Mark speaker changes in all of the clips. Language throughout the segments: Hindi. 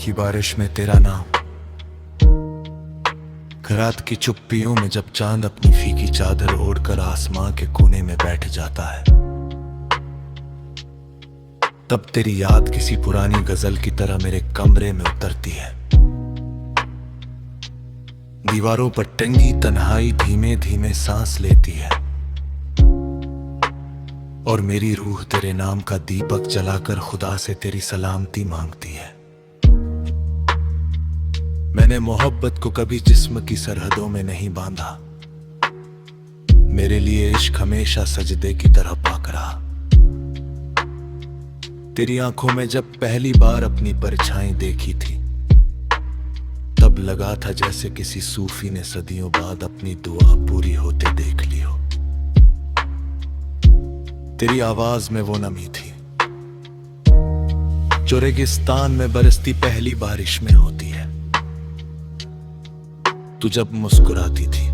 Speaker 1: की बारिश में तेरा नाम, रात की चुप्पियों में जब चांद अपनी फीकी चादर ओढ़कर आसमां के कोने में बैठ जाता है, तब तेरी याद किसी पुरानी गजल की तरह मेरे कमरे में उतरती है। दीवारों पर टंगी तन्हाई धीमे धीमे सांस लेती है और मेरी रूह तेरे नाम का दीपक जलाकर खुदा से तेरी सलामती मांगती है। मैंने मोहब्बत को कभी जिस्म की सरहदों में नहीं बांधा, मेरे लिए इश्क हमेशा सजदे की तरह पाक रहा। तेरी आंखों में जब पहली बार अपनी परछाई देखी थी, तब लगा था जैसे किसी सूफी ने सदियों बाद अपनी दुआ पूरी होते देख ली हो। तेरी आवाज में वो नमी थी जो रेगिस्तान में बरसती पहली बारिश में होती है। तू जब मुस्कुराती थी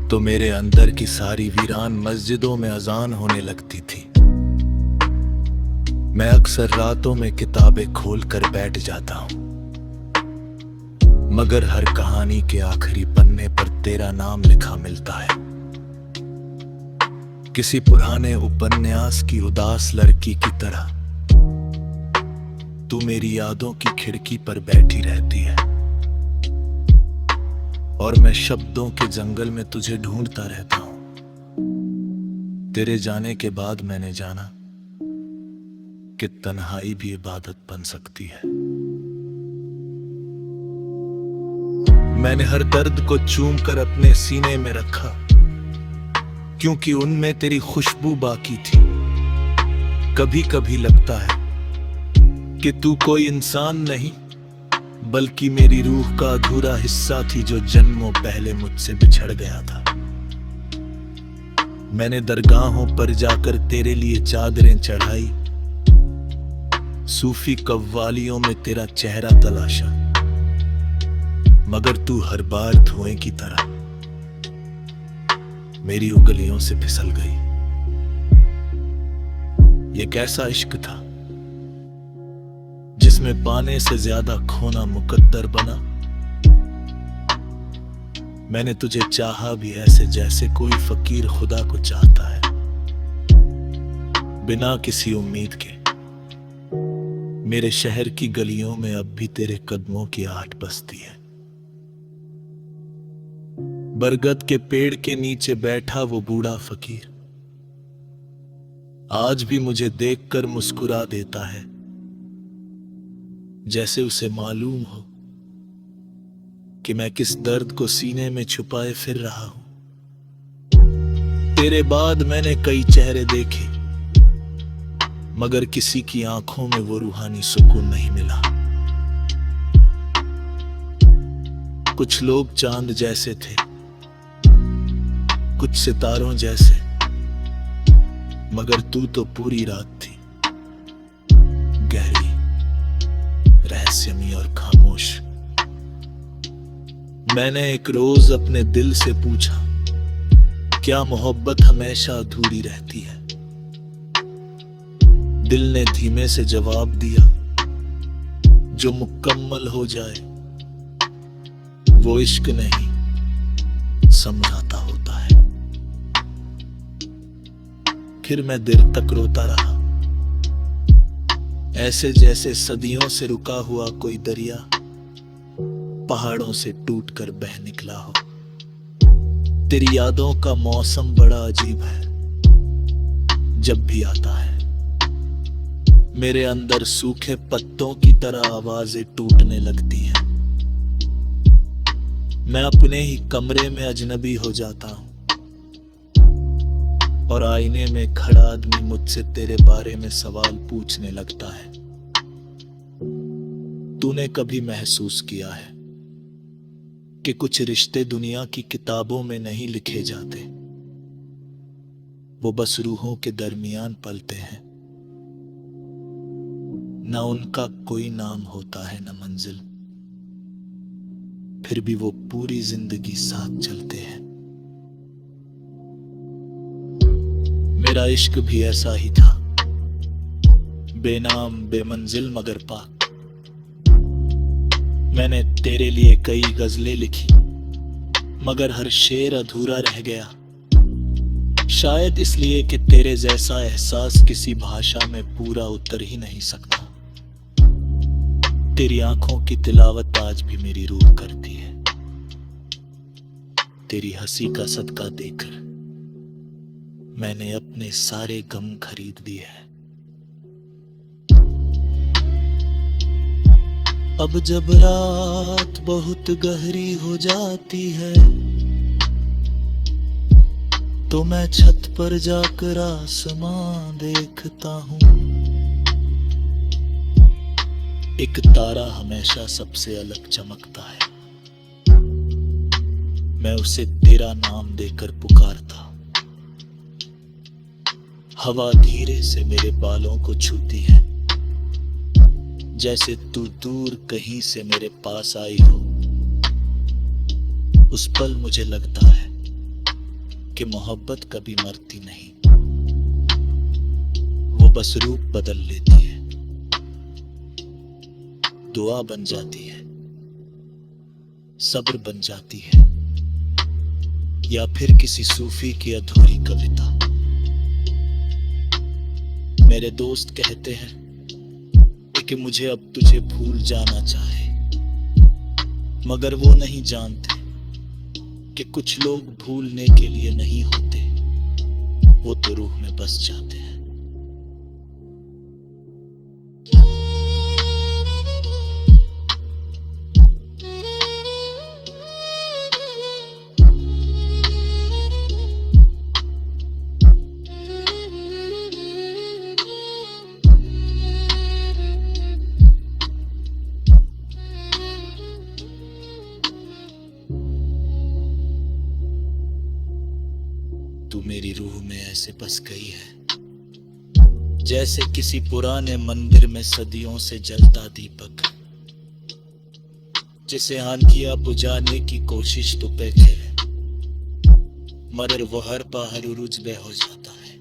Speaker 1: तो मेरे अंदर की सारी वीरान मस्जिदों में अजान होने लगती थी। मैं अक्सर रातों में किताबें खोल कर बैठ जाता हूं, मगर हर कहानी के आखिरी पन्ने पर तेरा नाम लिखा मिलता है। किसी पुराने उपन्यास की उदास लड़की की तरह तू मेरी यादों की खिड़की पर बैठी रहती है और मैं शब्दों के जंगल में तुझे ढूंढता रहता हूं। तेरे जाने के बाद मैंने जाना कि तन्हाई भी इबादत बन सकती है। मैंने हर दर्द को चूम कर अपने सीने में रखा, क्योंकि उनमें तेरी खुशबू बाकी थी। कभी कभी लगता है कि तू कोई इंसान नहीं, बल्कि मेरी रूह का अधूरा हिस्सा थी जो जन्मों पहले मुझसे बिछड़ गया था। मैंने दरगाहों पर जाकर तेरे लिए चादरें चढ़ाई, सूफी कव्वालियों में तेरा चेहरा तलाशा, मगर तू हर बार धुएं की तरह मेरी उंगलियों से फिसल गई। ये कैसा इश्क था जिसमें पाने से ज्यादा खोना मुकद्दर बना। मैंने तुझे चाहा भी ऐसे जैसे कोई फकीर खुदा को चाहता है, बिना किसी उम्मीद के। मेरे शहर की गलियों में अब भी तेरे कदमों की आहट बसती है। बरगद के पेड़ के नीचे बैठा वो बूढ़ा फकीर आज भी मुझे देखकर मुस्कुरा देता है, जैसे उसे मालूम हो कि मैं किस दर्द को सीने में छुपाए फिर रहा हूं। तेरे बाद मैंने कई चेहरे देखे, मगर किसी की आंखों में वो रूहानी सुकून नहीं मिला। कुछ लोग चांद जैसे थे, कुछ सितारों जैसे, मगर तू तो पूरी रात थी, गहरी, रहस्यमयी और खामोश। मैंने एक रोज अपने दिल से पूछा, क्या मोहब्बत हमेशा अधूरी रहती है? दिल ने धीमे से जवाब दिया, जो मुकम्मल हो जाए वो इश्क नहीं समझाता होता है। फिर मैं देर तक रोता रहा, ऐसे जैसे सदियों से रुका हुआ कोई दरिया पहाड़ों से टूटकर बह निकला हो। तेरी यादों का मौसम बड़ा अजीब है, जब भी आता है मेरे अंदर सूखे पत्तों की तरह आवाजें टूटने लगती हैं। मैं अपने ही कमरे में अजनबी हो जाता हूं और आईने में खड़ा आदमी मुझसे तेरे बारे में सवाल पूछने लगता है। तूने कभी महसूस किया है कि कुछ रिश्ते दुनिया की किताबों में नहीं लिखे जाते, वो बस रूहों के दरमियान पलते हैं। ना उनका कोई नाम होता है, ना मंजिल, फिर भी वो पूरी जिंदगी साथ चलते हैं। मेरा इश्क भी ऐसा ही था, बेनाम बेमंजिल मगर पाक। मैंने तेरे लिए कई गजलें लिखी, मगर हर शेर अधूरा रह गया। शायद इसलिए कि तेरे जैसा एहसास किसी भाषा में पूरा उतर ही नहीं सकता। तेरी आंखों की तिलावत आज भी मेरी रूह करती है। तेरी हंसी का सदका देकर मैंने अपने सारे गम खरीद दिए हैं। अब जब रात बहुत गहरी हो जाती है तो मैं छत पर जाकर आसमां देखता हूँ। एक तारा हमेशा सबसे अलग चमकता है, मैं उसे तेरा नाम देकर पुकारता। हवा धीरे से मेरे बालों को छूती है, जैसे तू दूर कहीं से मेरे पास आई हो। उस पल मुझे लगता है कि मोहब्बत कभी मरती नहीं, वो बस रूप बदल लेती है, दुआ बन जाती है, सब्र बन जाती है, या फिर किसी सूफी की अधूरी कविता। मेरे दोस्त कहते हैं कि मुझे अब तुझे भूल जाना चाहे, मगर वो नहीं जानते कि कुछ लोग भूलने के लिए नहीं होते, वो तो रूह में बस जाते हैं। तू मेरी रूह में ऐसे बस गई है जैसे किसी पुराने मंदिर में सदियों से जलता दीपक, जिसे आंधियां बुझाने की कोशिश तो पे है, मगर वो हर पहर उरुज हो जाता है।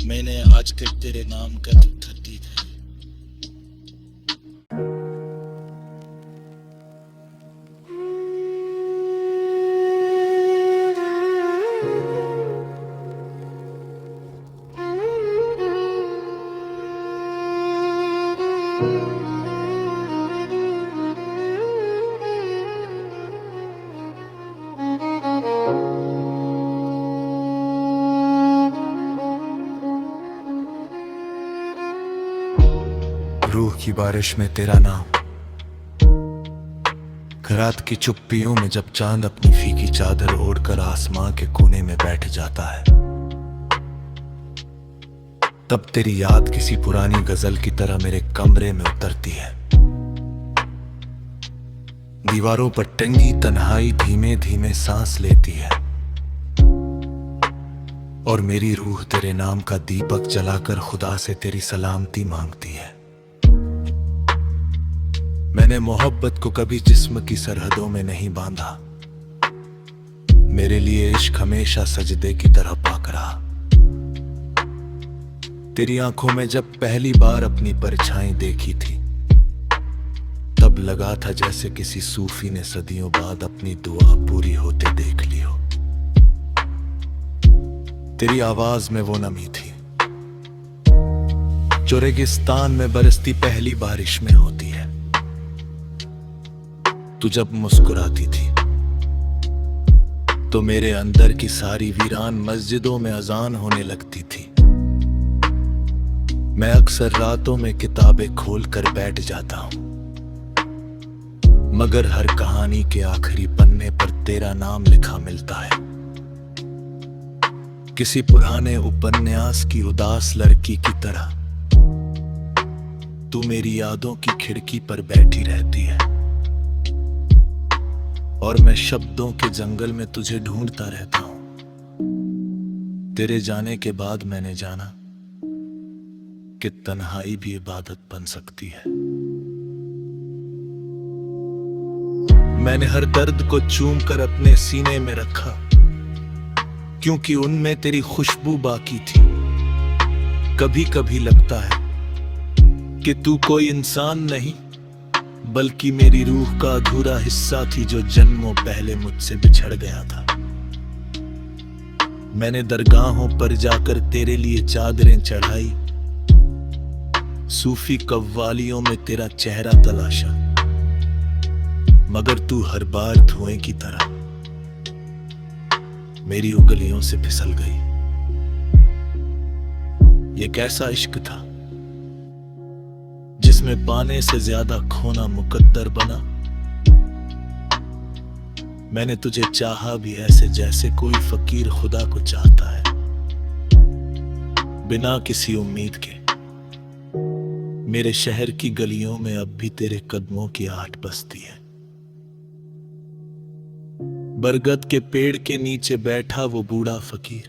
Speaker 1: मैंने आज तक तेरे नाम का पत्थर दी है।
Speaker 2: रूह की बारिश में तेरा नाम, रात की चुप्पियों में जब चांद अपनी फीकी चादर ओढ़कर आसमां के कोने में बैठ जाता है, तब तेरी याद किसी पुरानी गजल की तरह मेरे कमरे में उतरती है। दीवारों पर टंगी तन्हाई धीमे धीमे सांस लेती है, और मेरी रूह तेरे नाम का दीपक जलाकर खुदा से तेरी सलामती मांगती है। मैंने मोहब्बत को कभी जिस्म की सरहदों में नहीं बांधा, मेरे लिए इश्क हमेशा सजदे की तरह पाक रहा। तेरी आंखों में जब पहली बार अपनी परछाई देखी थी, तब लगा था जैसे किसी सूफी ने सदियों बाद अपनी दुआ पूरी होते देख ली हो। तेरी आवाज में वो नमी थी जो रेगिस्तान में बरसती पहली बारिश में होती है। तू जब मुस्कुराती थी तो मेरे अंदर की सारी वीरान मस्जिदों में अजान होने लगती थी। मैं अक्सर रातों में किताबें खोल कर बैठ जाता हूं, मगर हर कहानी के आखिरी पन्ने पर तेरा नाम लिखा मिलता है। किसी पुराने उपन्यास की उदास लड़की की तरह तू मेरी यादों की खिड़की पर बैठी रहती है, और मैं शब्दों के जंगल में तुझे ढूंढता रहता हूं। तेरे जाने के बाद मैंने जाना कि तन्हाई भी इबादत बन सकती है।
Speaker 1: मैंने हर दर्द को चूम कर अपने सीने में रखा, क्योंकि उनमें तेरी खुशबू बाकी थी। कभी कभी लगता है कि तू कोई इंसान नहीं, बल्कि मेरी रूह का अधूरा हिस्सा थी जो जन्मों पहले मुझसे बिछड़ गया था। मैंने दरगाहों पर जाकर तेरे लिए चादरें चढ़ाई, सूफी कव्वालियों में तेरा चेहरा तलाशा, मगर तू हर बार धुएं की तरह मेरी उंगलियों से फिसल गई। ये कैसा इश्क था जिसमें पाने से ज्यादा खोना मुकद्दर बना। मैंने तुझे चाहा भी ऐसे जैसे कोई फकीर खुदा को चाहता है, बिना किसी उम्मीद के। मेरे शहर की गलियों में अब भी तेरे कदमों की आहट बसती है। बरगद के पेड़ के नीचे बैठा वो बूढ़ा फकीर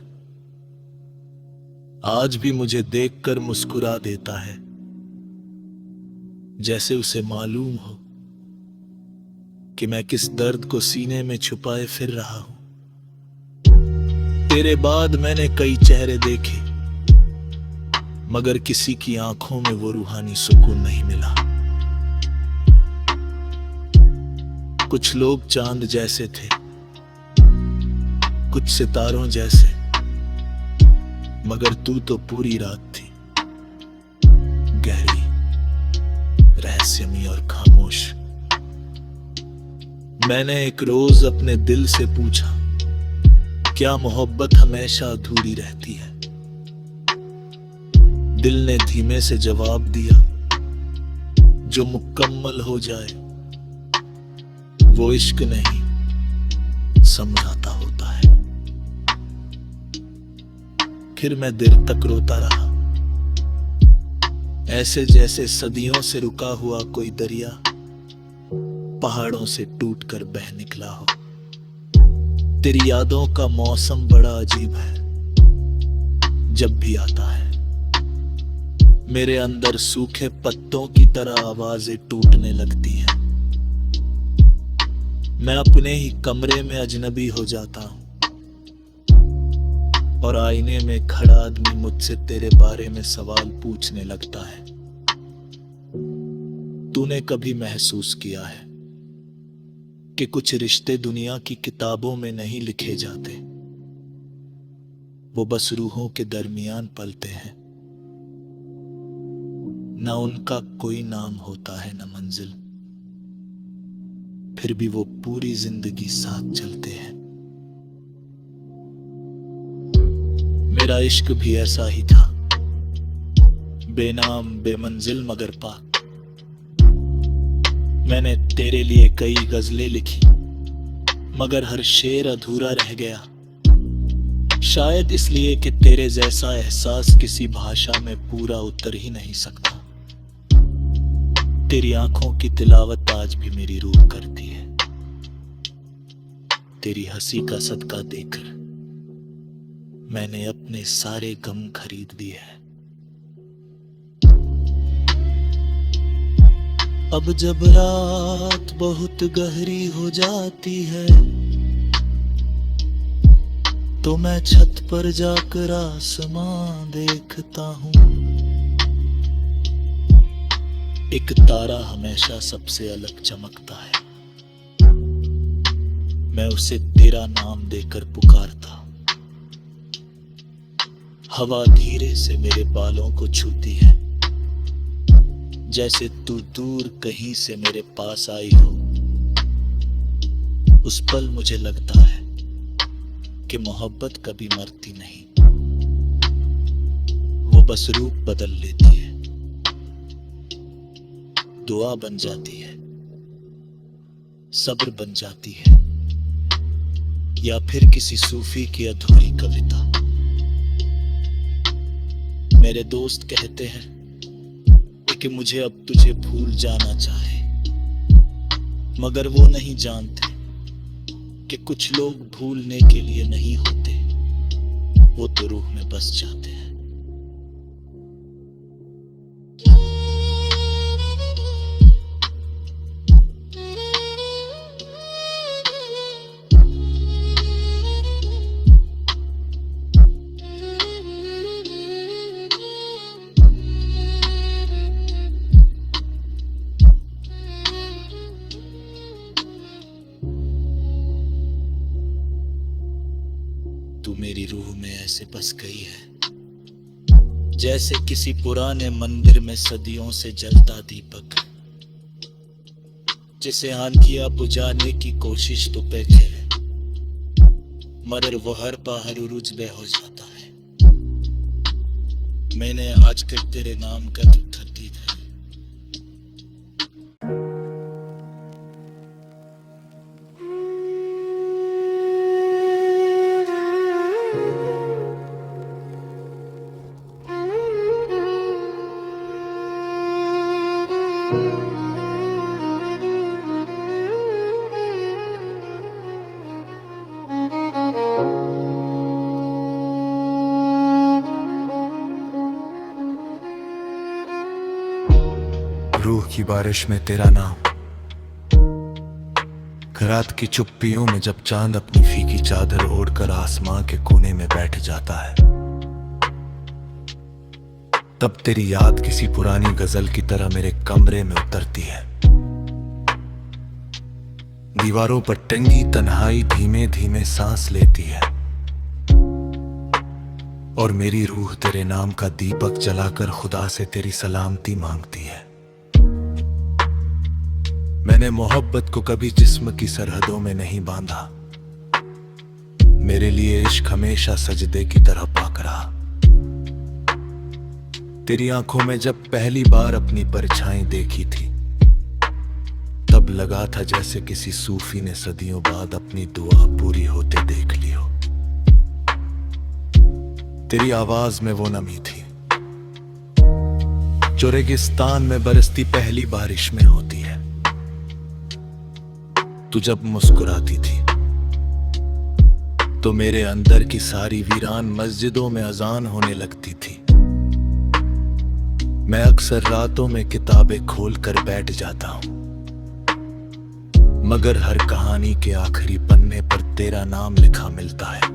Speaker 1: आज भी मुझे देखकर मुस्कुरा देता है, जैसे उसे मालूम हो कि मैं किस दर्द को सीने में छुपाए फिर रहा हूं। तेरे बाद मैंने कई चेहरे देखे, मगर किसी की आंखों में वो रूहानी सुकून नहीं मिला। कुछ लोग चांद जैसे थे, कुछ सितारों जैसे, मगर तू तो पूरी रात थी, गहरी, रहस्यमयी और खामोश। मैंने एक रोज अपने दिल से पूछा, क्या मोहब्बत हमेशा अधूरी रहती है? दिल ने धीमे से जवाब दिया, जो मुकम्मल हो जाए वो इश्क नहीं समझाता होता है। फिर मैं देर तक रोता रहा, ऐसे जैसे सदियों से रुका हुआ कोई दरिया पहाड़ों से टूटकर बह निकला हो। तेरी यादों का मौसम बड़ा अजीब है, जब भी आता है मेरे अंदर सूखे पत्तों की तरह आवाजें टूटने लगती हैं। मैं अपने ही कमरे में अजनबी हो जाता हूं और आईने में खड़ा आदमी मुझसे तेरे बारे में सवाल पूछने लगता है। तूने कभी महसूस किया है कि कुछ रिश्ते दुनिया की किताबों में नहीं लिखे जाते, वो बस रूहों के दरमियान पलते हैं। ना उनका कोई नाम होता है, ना मंजिल, फिर भी वो पूरी जिंदगी साथ चलते हैं। मेरा इश्क भी ऐसा ही था, बेनाम बेमंजिल मगर पाक। मैंने तेरे लिए कई गजलें लिखी, मगर हर शेर अधूरा रह गया। शायद इसलिए कि तेरे जैसा एहसास किसी भाषा में पूरा उतर ही नहीं सकता। तेरी आंखों की तिलावत आज भी मेरी रूह करती है। तेरी हंसी का सदका देकर मैंने अपने सारे गम खरीद दिए हैं। अब जब रात बहुत गहरी हो जाती है तो मैं छत पर जाकर आसमां देखता हूं। एक तारा हमेशा सबसे अलग चमकता है, मैं उसे तेरा नाम देकर पुकारता हूं। हवा धीरे से मेरे बालों को छूती है, जैसे तू दूर कहीं से मेरे पास आई हो। उस पल मुझे लगता है कि मोहब्बत कभी मरती नहीं, वो बस रूप बदल लेती है, दुआ बन जाती है, सब्र बन जाती है, या फिर किसी सूफी की अधूरी कविता। मेरे दोस्त कहते हैं कि मुझे अब तुझे भूल जाना चाहे, मगर वो नहीं जानते कि कुछ लोग भूलने के लिए नहीं होते, वो तो रूह में बस जाते हैं।
Speaker 2: मेरी रूह में ऐसे बस गई है जैसे किसी पुराने मंदिर में सदियों से जलता दीपक, जिसे आंधियां बुझाने की कोशिश तो पे है, मगर वो हर पहर उरुज हो जाता है। मैंने आज तक तेरे नाम का पत्थर दी है।
Speaker 1: रूह की बारिश में तेरा नाम, रात की चुप्पियों में जब चांद अपनी फीकी चादर ओढ़कर आसमां के कोने में बैठ जाता है, तब तेरी याद किसी पुरानी गजल की तरह मेरे कमरे में उतरती है। दीवारों पर टंगी तन्हाई धीमे धीमे सांस लेती है और मेरी रूह तेरे नाम का दीपक जलाकर खुदा से तेरी सलामती मांगती है। मैंने मोहब्बत को कभी जिस्म की सरहदों में नहीं बांधा, मेरे लिए इश्क हमेशा सजदे की तरह पाक रहा। तेरी आंखों में जब पहली बार अपनी परछाई देखी थी, तब लगा था जैसे किसी सूफी ने सदियों बाद अपनी दुआ पूरी होते देख ली हो। तेरी आवाज में वो नमी थी जो रेगिस्तान में बरसती पहली बारिश में होती है। तू जब मुस्कुराती थी तो मेरे अंदर की सारी वीरान मस्जिदों में अजान होने लगती थी। मैं अक्सर रातों में किताबें खोल कर बैठ जाता हूं, मगर हर कहानी के आखिरी पन्ने पर तेरा नाम लिखा मिलता है।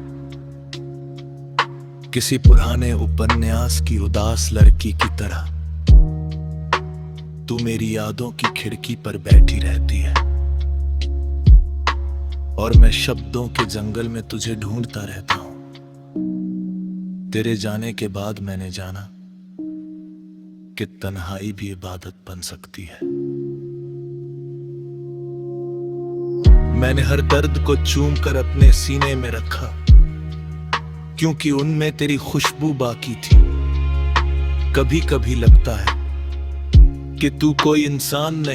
Speaker 1: किसी पुराने उपन्यास की उदास लड़की की तरह तू मेरी यादों की खिड़की पर बैठी रहती है और मैं शब्दों के जंगल में तुझे ढूंढता रहता हूं। तेरे जाने के बाद मैंने जाना कि तन्हाई भी इबादत बन सकती है। मैंने हर दर्द को चूम कर अपने सीने में रखा, क्योंकि उनमें तेरी खुशबू बाकी थी। कभी कभी लगता है कि तू कोई इंसान नहीं।